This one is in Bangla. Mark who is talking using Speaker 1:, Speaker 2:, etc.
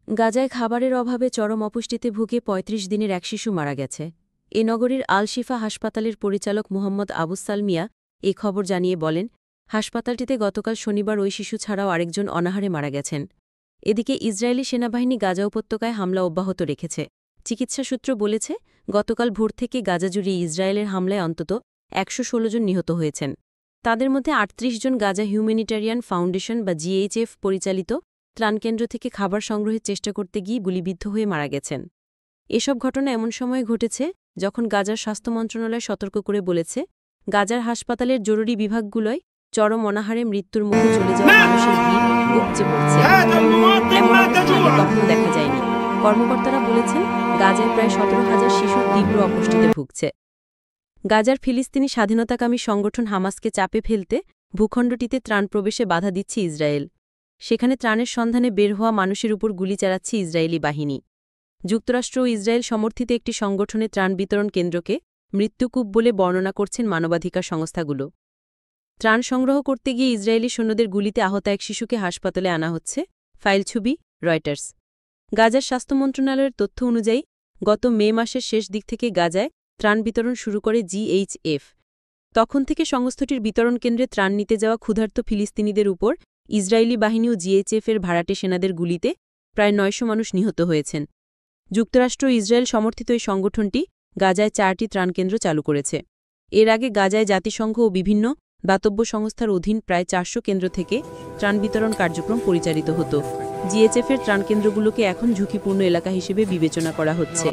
Speaker 1: গাজায় খাবারের অভাবে চরম অপুষ্টিতে ভুগে ৩৫ দিনের এক শিশু মারা গেছে। এ নগরীর আল শিফা হাসপাতালের পরিচালক মুহম্মদ আবুসাল মিয়া এ খবর জানিয়ে বলেন, হাসপাতালটিতে গতকাল শনিবার ওই শিশু ছাড়াও আরেকজন অনাহারে মারা গেছেন। এদিকে ইসরায়েলি সেনাবাহিনী গাজা উপত্যকায় হামলা অব্যাহত রেখেছে। চিকিৎসা সূত্র বলেছে, গতকাল ভোর থেকে গাজা জুড়ে ইসরায়েলের হামলায় অন্তত ১১৬ জন নিহত হয়েছেন। তাদের মধ্যে ৩৮ জন গাজা হিউম্যানিটারিয়ান ফাউন্ডেশন বা জিএইচএফ পরিচালিত ত্রাণকেন্দ্র থেকে খাবার সংগ্রহের চেষ্টা করতে গিয়ে গুলিবিদ্ধ হয়ে মারা গেছেন। এসব ঘটনা এমন সময়ে ঘটেছে যখন গাজার স্বাস্থ্য মন্ত্রণালয় সতর্ক করে বলেছে, গাজার হাসপাতালের জরুরি বিভাগগুলোয় চরম অনাহারে মৃত্যুর মুখে চলে যাওয়া মানুষের ভিড় উপচে পড়ছে। এমন অবস্থা আগে কখনো দেখা যায়নি। কর্মকর্তারা বলেছেন, গাজায় প্রায় ১৭,০০০ শিশু তীব্র অপুষ্টিতে ভুগছে। গাজার ফিলিস্তিনি স্বাধীনতাকামী সংগঠন হামাসকে চাপে ফেলতে ভূখণ্ডটিতে ত্রাণ প্রবেশে বাধা দিচ্ছে ইসরায়েল। সেখানে ত্রাণের সন্ধানে বের হওয়া মানুষের উপর গুলি চালাচ্ছে ইসরায়েলি বাহিনী। যুক্তরাষ্ট্র ও ইসরায়েল সমর্থিত একটি সংগঠনে ত্রাণ বিতরণ কেন্দ্রকে মৃত্যুকূপ বলে বর্ণনা করছেন মানবাধিকার সংস্থাগুলো। ত্রাণ সংগ্রহ করতে গিয়ে ইসরায়েলি সৈন্যদের গুলিতে আহত এক শিশুকে হাসপাতালে আনা হচ্ছে। ফাইল ছবি, রয়টার্স। গাজার স্বাস্থ্য মন্ত্রণালয়ের তথ্য অনুযায়ী গত মে মাসের শেষ দিক থেকে গাজায় ত্রাণ বিতরণ শুরু করে জিএইচএফ। তখন থেকে সংস্থাটির বিতরণ কেন্দ্রে ত্রাণ নিতে যাওয়া ক্ষুধার্ত ফিলিস্তিনিদের উপর ইসরায়েলি বাহিনী ও জিএইচএফের ভাড়াটে সেনাদের গুলিতে প্রায় ৯০০ মানুষ নিহত হয়েছেন। যুক্তরাষ্ট্র ও ইসরায়েল সমর্থিত এই সংগঠনটি গাজায় ৪টি ত্রাণকেন্দ্র চালু করেছে। এর আগে গাজায় জাতিসংঘ ও বিভিন্ন দাতব্য সংস্থার অধীন প্রায় ৪০০ কেন্দ্র থেকে ত্রাণ বিতরণ কার্যক্রম পরিচালিত হতো। জিএইচএফের ত্রাণকেন্দ্রগুলোকে এখন ঝুঁকিপূর্ণ এলাকা হিসেবে বিবেচনা করা হচ্ছে।